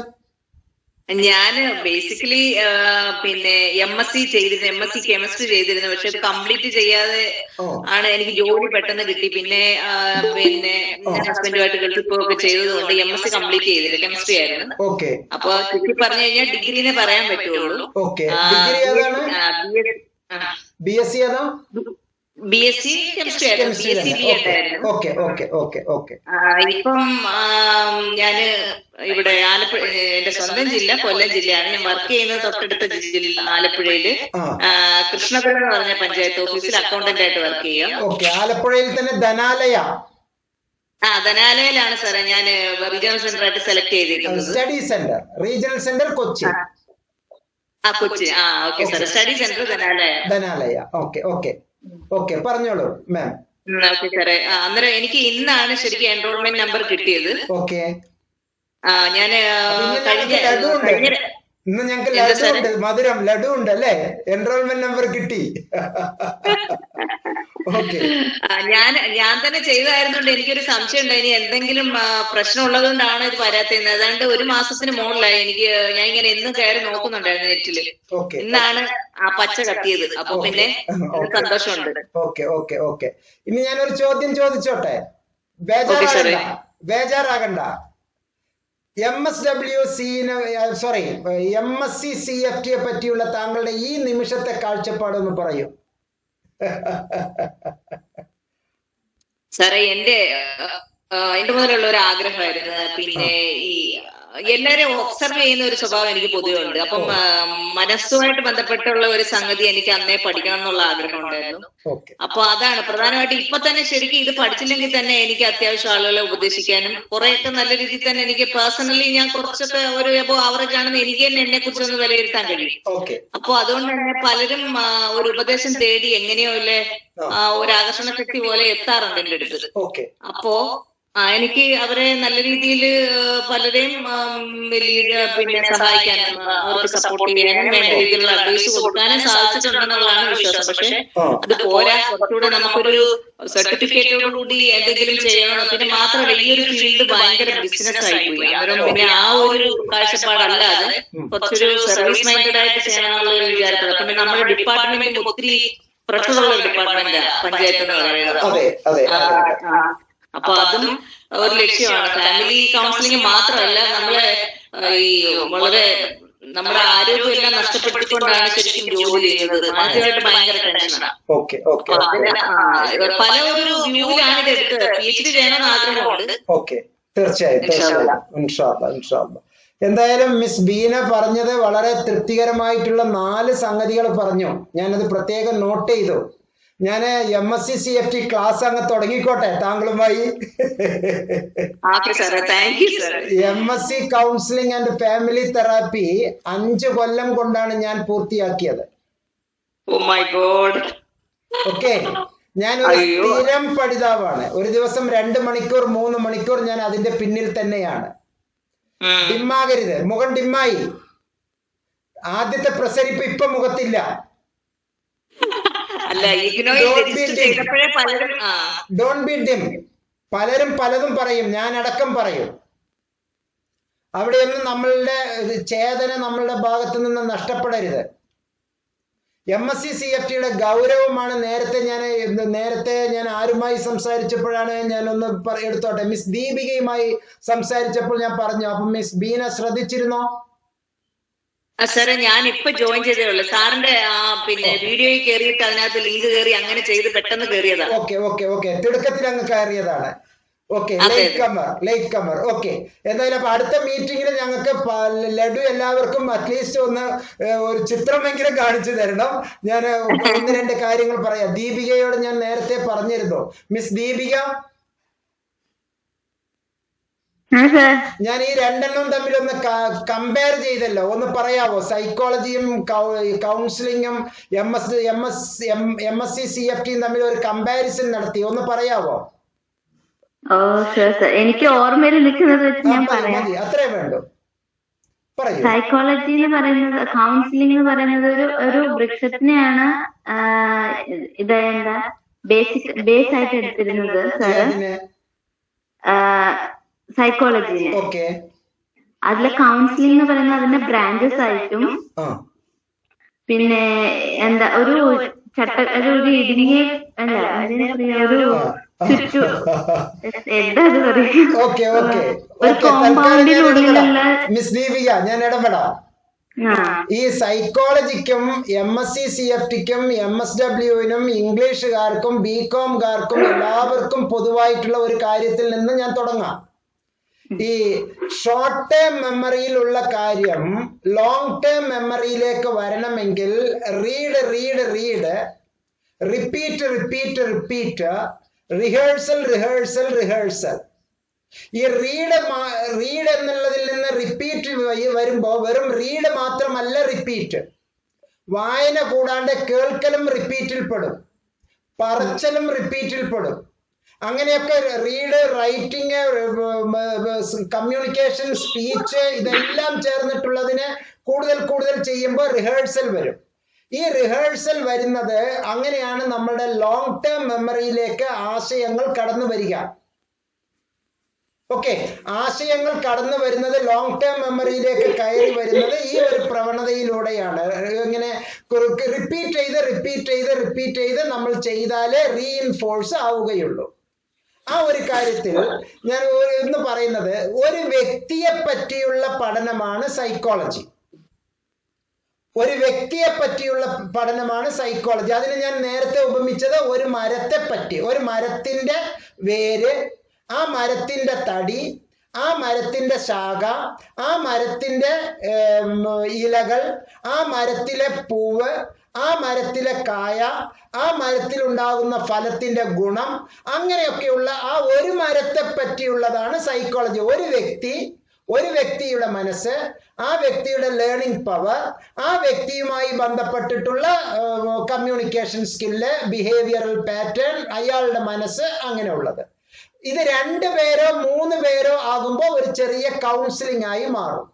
Speaker 9: ഞാന് ബേസിക്കലി പിന്നെ MSc ചെയ്തിരുന്നു, MSc കെമിസ്ട്രി ചെയ്തിരുന്നു. പക്ഷെ അത് കംപ്ലീറ്റ് ചെയ്യാതെ ആണ് എനിക്ക് ജോലി പെട്ടെന്ന് കിട്ടി. പിന്നെ ഞാൻ ഹസ്ബൻഡുമായിട്ട് ഗൾഫിൽ ചെയ്തതുകൊണ്ട് MSc കംപ്ലീറ്റ് ചെയ്തില്ല, കെമിസ്ട്രി ആയിരുന്നു. അപ്പൊ ചുറ്റി പറഞ്ഞു കഴിഞ്ഞാൽ ഡിഗ്രീനെ പറയാൻ പറ്റുള്ളൂ.
Speaker 2: BSc ഏതാ?
Speaker 9: BSc കെമിസ്ട്രി ആയിരുന്നു, BSc B.Ed ആയിരുന്നു.
Speaker 2: Okay okay okay okay.
Speaker 9: ഇപ്പം ഞാന് ഇവിടെ ആലപ്പുഴ, എന്റെ സ്വന്തം ജില്ല കൊല്ലം ജില്ലയാണ്. ഞാൻ വർക്ക് ചെയ്യുന്നത് തൊട്ടടുത്ത ജില്ല ആലപ്പുഴയില് കൃഷ്ണപുരം എന്ന് പറഞ്ഞ പഞ്ചായത്ത് ഓഫീസിൽ അക്കൗണ്ടന്റ് ആയിട്ട് വർക്ക് ചെയ്യാം.
Speaker 2: ആലപ്പുഴയിൽ തന്നെ ധനാലയ?
Speaker 9: ധനാലയിലാണ് സാറേ ഞാൻ റീജിയണൽ സെന്റർ ആയിട്ട് സെലക്ട് ചെയ്തിരിക്കുന്നത്.
Speaker 2: Study centre, regional centre Kochi.
Speaker 9: Kochi. Okay sir, study centre
Speaker 2: Dhanalaya. Okay okay okay, പറഞ്ഞോളൂ മാം.
Speaker 9: ഓക്കെ സാറേ, അന്നേരം എനിക്ക് ഇന്നാണ് ശരിക്കും എൻറോൾമെന്റ് നമ്പർ കിട്ടിയത്.
Speaker 2: ഓക്കെ.
Speaker 9: ഞാന്
Speaker 2: ഇന്ന് ഞങ്ങൾക്ക് ലഡു ഉണ്ട്, മധുരം ലഡു ഉണ്ട് അല്ലേ? എൻറോൾമെന്റ് നമ്പർ കിട്ടി.
Speaker 9: ഞാൻ തന്നെ ചെയ്തായിരുന്നുണ്ട്. എനിക്കൊരു സംശയം ഉണ്ടായി, എന്തെങ്കിലും പ്രശ്നമുള്ളത് കൊണ്ടാണ് ഇത് വരാത്തത്. ഏതാണ്ട് ഒരു മാസത്തിന് മുകളിലായി എനിക്ക്. ഞാൻ ഇങ്ങനെ എന്നും കയറി നോക്കുന്നുണ്ടായിരുന്നു നെറ്റില്. ഇന്നാണ് ആ പച്ച കത്തിയത്. അപ്പൊ പിന്നെ സന്തോഷമുണ്ട്.
Speaker 2: Okay okay okay. ഇനി ഞാനൊരു ചോദ്യം ചോദിച്ചോട്ടെ? ബേജാറാകണ്ട. MSc CFT യെ പറ്റിയുള്ള താങ്കളുടെ ഈ നിമിഷത്തെ കാഴ്ചപ്പാടൊന്ന് പറയൂ.
Speaker 9: സാറേ, എന്റെ മുതലുള്ള ഒരു ആഗ്രഹമായിരുന്നു. പിന്നെ ഈ എല്ലാരെയും ഒബ്സർവ് ചെയ്യുന്ന ഒരു സ്വഭാവം എനിക്ക് പൊതുവെ ഉണ്ട്. അപ്പം മനസ്സുമായിട്ട് ബന്ധപ്പെട്ടുള്ള ഒരു സംഗതി എനിക്ക് അന്നേ പഠിക്കണം എന്നുള്ള ആഗ്രഹം ഉണ്ടായിരുന്നു. അപ്പൊ അതാണ് പ്രധാനമായിട്ട്. ഇപ്പൊ തന്നെ ശരിക്കും ഇത് പഠിച്ചില്ലെങ്കിൽ തന്നെ എനിക്ക് അത്യാവശ്യം ആളുകളെ ഉപദേശിക്കാനും കുറെയൊക്കെ നല്ല രീതിയിൽ തന്നെ എനിക്ക് പേഴ്സണലി ഞാൻ കുറച്ചൊക്കെ ഒരു ആവറേജ് ആണെന്ന് എനിക്ക് തന്നെ എന്നെ കുറിച്ചൊന്ന് വിലയിരുത്താൻ കഴിയും. അപ്പൊ അതുകൊണ്ട് തന്നെ പലരും ഒരു ഉപദേശം തേടി എങ്ങനെയോ അല്ലേ ഒരു ആകർഷണ ശക്തി പോലെ എത്താറുണ്ട് എന്റെ അടുത്ത്. അപ്പോ എനിക്ക് അവരെ നല്ല രീതിയിൽ പലരെയും പിന്നെ സഹായിക്കാനും അവർക്ക് സപ്പോർട്ട് ചെയ്യാനും വേണ്ട രീതിയിലുള്ള അഡ്വൈസ് കൊടുക്കാനും സാധിച്ചിട്ടുണ്ടെന്നുള്ളതാണ് വിശ്വാസം. പക്ഷെ അത് പോരാ, കുറച്ചുകൂടെ നമുക്കൊരു സർട്ടിഫിക്കറ്റോടുകൂടി എന്തെങ്കിലും ചെയ്യണം. പിന്നെ മാത്രമല്ല, ഈ ഒരു ഫീൽഡ് ഭയങ്കര ബിസിനസ് ആയിപ്പോയി. അന്നേരം പിന്നെ ആ ഒരു കാഴ്ചപ്പാടല്ലാതെ കുറച്ചൊരു സർവീസ് മൈൻഡഡ് ആയിട്ട് ചെയ്യണമെന്നുള്ള ഒരു വിചാരത്തിൽ. പിന്നെ നമ്മുടെ ഡിപ്പാർട്ട്മെന്റ് ഒത്തിരി പ്രഷറുള്ള ഒരു ഡിപ്പാർട്ട്മെന്റ് പഞ്ചായത്ത് എന്ന് പറയുന്നത്. അപ്പൊ അതും ഒരു ലക്ഷ്യമാണ്. ഫാമിലി കൗൺസിലിംഗ് മാത്രമല്ല, നമ്മളെ ഈ വളരെ നമ്മുടെ ആരോഗ്യം എല്ലാം നഷ്ടപ്പെടുത്തിക്കൊണ്ടാണ് ശരിക്കും ജോലി ചെയ്യുന്നത്. മാനസികമായിട്ട് ഭയങ്കര ടെൻഷനാണ്. പല ഒരു വ്യൂവിലാണ് ഇത് എടുത്തത്. PhD ചെയ്യണമെന്ന് ആഗ്രഹമുണ്ട്.
Speaker 2: തീർച്ചയായും. എന്തായാലും മിസ് ബീന പറഞ്ഞത് വളരെ തൃപ്തികരമായിട്ടുള്ള 4 സംഗതികൾ പറഞ്ഞു. ഞാനത് പ്രത്യേകം നോട്ട് ചെയ്തു. ഞാൻ MSc CFT ക്ലാസ് അങ്ങ് തുടങ്ങിക്കോട്ടെ താങ്കളുമായി. MSc counselling and family therapy 5 കൊല്ലം കൊണ്ടാണ് ഞാൻ പൂർത്തിയാക്കിയത്. ഓക്കെ. ഞാൻ ഒരു സ്ഥിരം പഠിതാവാണ്. ഒരു ദിവസം 2 മണിക്കൂർ 3 മണിക്കൂർ ഞാൻ അതിന്റെ പിന്നിൽ തന്നെയാണ്. ഡിമ്മാകരുത്. മുഖം ഡിമ്മായി. ആദ്യത്തെ പ്രസരിപ്പ് ഇപ്പൊ മുഖത്തില്ല. Don't be dim. പലരും പലതും പറയും, ഞാൻ അടക്കം പറയും. അവിടെയൊന്നും നമ്മളുടെ ചേതന നമ്മളുടെ ഭാഗത്ത് നിന്ന് നഷ്ടപ്പെടരുത്. MSc-CFTയുടെ ഗൗരവമാണ്. നേരത്തെ ഞാൻ ആരുമായി സംസാരിച്ചപ്പോഴാണ് ഞാനൊന്ന് എടുത്തോട്ടെ, മിസ് ദീപികയുമായി സംസാരിച്ചപ്പോൾ ഞാൻ പറഞ്ഞു. അപ്പൊ മിസ് ബീന ശ്രദ്ധിച്ചിരുന്നോ?
Speaker 9: സാറേ ഞാൻ ഇപ്പൊ ജോയിൻ ചെയ്തേ ഉള്ളൂ. സാറിന്റെ പിന്നെ വീഡിയോയിൽ കയറിയിട്ട് അതിനകത്ത് ലിങ്ക് കയറി അങ്ങനെ ചെയ്ത് പെട്ടെന്ന് കയറിയതാണ്.
Speaker 2: ഓക്കെ തിടുക്കത്തിൽ അങ്ങ് കയറിയതാണ്. Okay, late കമർ. ഓക്കെ, എന്തായാലും അപ്പൊ അടുത്ത മീറ്റിംഗിൽ ഞങ്ങൾക്ക് ലഡു എല്ലാവർക്കും അറ്റ്ലീസ്റ്റ് ഒരു ചിത്രമെങ്കിലും കാണിച്ചു തരണം. ഞാൻ 1-2 കാര്യങ്ങൾ പറയാം. ദീപികയോട് ഞാൻ നേരത്തെ പറഞ്ഞിരുന്നു. മിസ് ദീപിക, ഞാൻ ഈ രണ്ടെണ്ണം തമ്മിൽ ഒന്ന് കമ്പയർ ചെയ്തല്ലോ, ഒന്ന് പറയാവോ? സൈക്കോളജിയും കൗൺസിലിങ്ങും MSc-CFTയും തമ്മിൽ ഒരു കമ്പാരിസൺ നടത്തി, ഒന്ന് പറയാവോ?
Speaker 4: എനിക്ക് ഓർമ്മയിൽ നിൽക്കുന്നത് വെച്ച് ഞാൻ പറയാം.
Speaker 2: അത്രേ വേണ്ടു.
Speaker 4: സൈക്കോളജി എന്ന് പറയുന്നത്, കൗൺസിലിംഗ് എന്ന് പറയുന്നത് ഒരു വൃക്ഷത്തിനെയാണ് എന്താ ബേസ് ആയിട്ട് എടുത്തിരുന്നത് സാറ്, സൈക്കോളജിനെ. അതിലെ കൗൺസിലിംഗ് എന്ന് പറയുന്നത് അതിന്റെ ബ്രാഞ്ചസ് ആയിട്ടും, പിന്നെ എന്താ ഒരു ഇടുങ്ങിയ അല്ല ഒരു കോമ്പൗണ്ടിനുള്ളിലുള്ള.
Speaker 2: മിസ് ദീപിക, ഞാൻ ഇടപെടാം. ഈ സൈക്കോളജിക്കും MSc-CFTക്കും MSWനും ഇംഗ്ലീഷുകാർക്കും BComകാർക്കും എല്ലാവർക്കും പൊതുവായിട്ടുള്ള ഒരു കാര്യത്തിൽ നിന്ന് ഞാൻ തുടങ്ങാം. ഈ ഷോർട്ട് ടേം മെമ്മറിയിലുള്ള കാര്യം ലോങ് ടേം മെമ്മറിയിലേക്ക് വരണമെങ്കിൽ റീഡ് റിപ്പീറ്റ് റിഹേഴ്സൽ. ഈ റീഡ് എന്നുള്ളതിൽ നിന്ന് റിപ്പീറ്റ് വരുമ്പോ വെറും റീഡ് മാത്രമല്ല റിപ്പീറ്റ്. വായന കൂടാണ്ട് കേൾക്കലും റിപ്പീറ്റിൽ പെടും, പറച്ചലും റിപ്പീറ്റിൽ പെടും. അങ്ങനെയൊക്കെ റീഡ്, റൈറ്റിംഗ്, കമ്മ്യൂണിക്കേഷൻ, സ്പീച്ച് ഇതെല്ലാം ചേർന്നിട്ടുള്ളതിനെ കൂടുതൽ ചെയ്യുമ്പോൾ റിഹേഴ്സൽ വരും. ഈ റിഹേഴ്സൽ വരുന്നത് അങ്ങനെയാണ് നമ്മുടെ ലോങ് ടേം മെമ്മറിയിലേക്ക് ആശയങ്ങൾ കടന്നു വരിക. ഓക്കെ, ആശയങ്ങൾ കടന്നു വരുന്നത് ലോങ് ടേം മെമ്മറിയിലേക്ക് കയറി വരുന്നത് ഈ ഒരു പ്രവണതയിലൂടെയാണ്. ഇങ്ങനെ റിപ്പീറ്റ് ചെയ്ത് നമ്മൾ ചെയ്താലേ റീഇൻഫോഴ്സ് ആവുകയുള്ളൂ. ആ ഒരു കാര്യത്തിൽ ഞാൻ എന്ന് പറയുന്നത് ഒരു വ്യക്തിയെ പറ്റിയുള്ള പഠനമാണ് സൈക്കോളജി. ഒരു വ്യക്തിയെ പറ്റിയുള്ള പഠനമാണ് സൈക്കോളജി. അതിന് ഞാൻ നേരത്തെ ഉപമിച്ചത് ഒരു മരത്തെ പറ്റി. ഒരു മരത്തിന്റെ വേര്, ആ മരത്തിന്റെ തടി, ആ മരത്തിന്റെ ശാഖ, ആ മരത്തിന്റെ ഇലകൾ, ആ മരത്തിലെ പൂവ്, ആ മരത്തിലെ കായ, ആ മരത്തിൽ ഉണ്ടാകുന്ന ഫലത്തിന്റെ ഗുണം, അങ്ങനെയൊക്കെയുള്ള ആ ഒരു മരത്തെ പറ്റിയുള്ളതാണ് സൈക്കോളജി. ഒരു വ്യക്തിയുടെ മനസ്സ്, ആ വ്യക്തിയുടെ ലേണിംഗ് പവർ, ആ വ്യക്തിയുമായി ബന്ധപ്പെട്ടിട്ടുള്ള കമ്മ്യൂണിക്കേഷൻ സ്കില്ല്, ബിഹേവിയറൽ പാറ്റേൺ, അയാളുടെ മനസ്സ്, അങ്ങനെയുള്ളത്. ഇത് 2 പേരോ 3 പേരോ ആകുമ്പോൾ ഒരു ചെറിയ കൗൺസിലിംഗ് ആയി മാറും.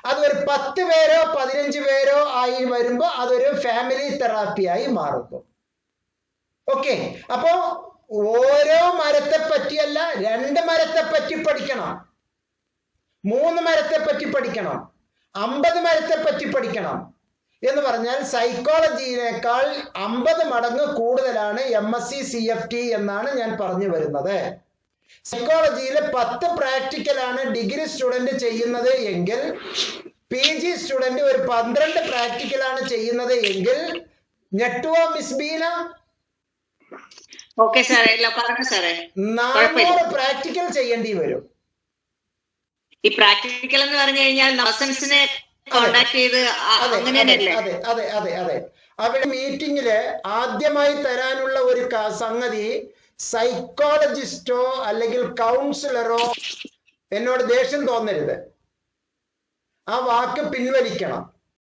Speaker 2: അതൊരു 10 പേരോ 15 പേരോ ആയി വരുമ്പോ അതൊരു ഫാമിലി തെറാപ്പി ആയി മാറുന്നു. ഓക്കെ, അപ്പോ ഓരോ മരത്തെ പറ്റിയല്ല, 2 മരത്തെ പറ്റി പഠിക്കണം, 3 മരത്തെ പറ്റി പഠിക്കണം, 50 മരത്തെ പറ്റി പഠിക്കണം. എന്ന് പറഞ്ഞാൽ സൈക്കോളജിയേക്കാൾ 50 മടങ്ങ് കൂടുതലാണ് MSc-CFT എന്നാണ് ഞാൻ പറഞ്ഞു വരുന്നത്. സൈക്കോളജിയിൽ 10 പ്രാക്ടിക്കലാണ് ഡിഗ്രി സ്റ്റുഡന്റ് ചെയ്യുന്നത് എങ്കിൽ PG സ്റ്റുഡന്റ് ഒരു 12 പ്രാക്ടിക്കലാണ് ചെയ്യുന്നത് എങ്കിൽ ഞെട്ടുവോ മിസ് ബീന? 400 പ്രാക്ടിക്കൽ ചെയ്യേണ്ടി വരും.
Speaker 9: ഈ പ്രാക്ടിക്കൽ എന്ന് പറഞ്ഞു കഴിഞ്ഞാൽ നഴ്സൻസിനെ കോണ്ടാക്ട് ചെയ്ത്
Speaker 2: അതെ. അവിടെ മീറ്റിംഗില് ആദ്യമായി തരാനുള്ള ഒരു സംഗതി, സൈക്കോളജിസ്റ്റോ അല്ലെങ്കിൽ കൗൺസിലറോ, എന്നോട് ദേഷ്യം തോന്നരുത്, ആ വാക്ക് പിൻവലിക്കണം.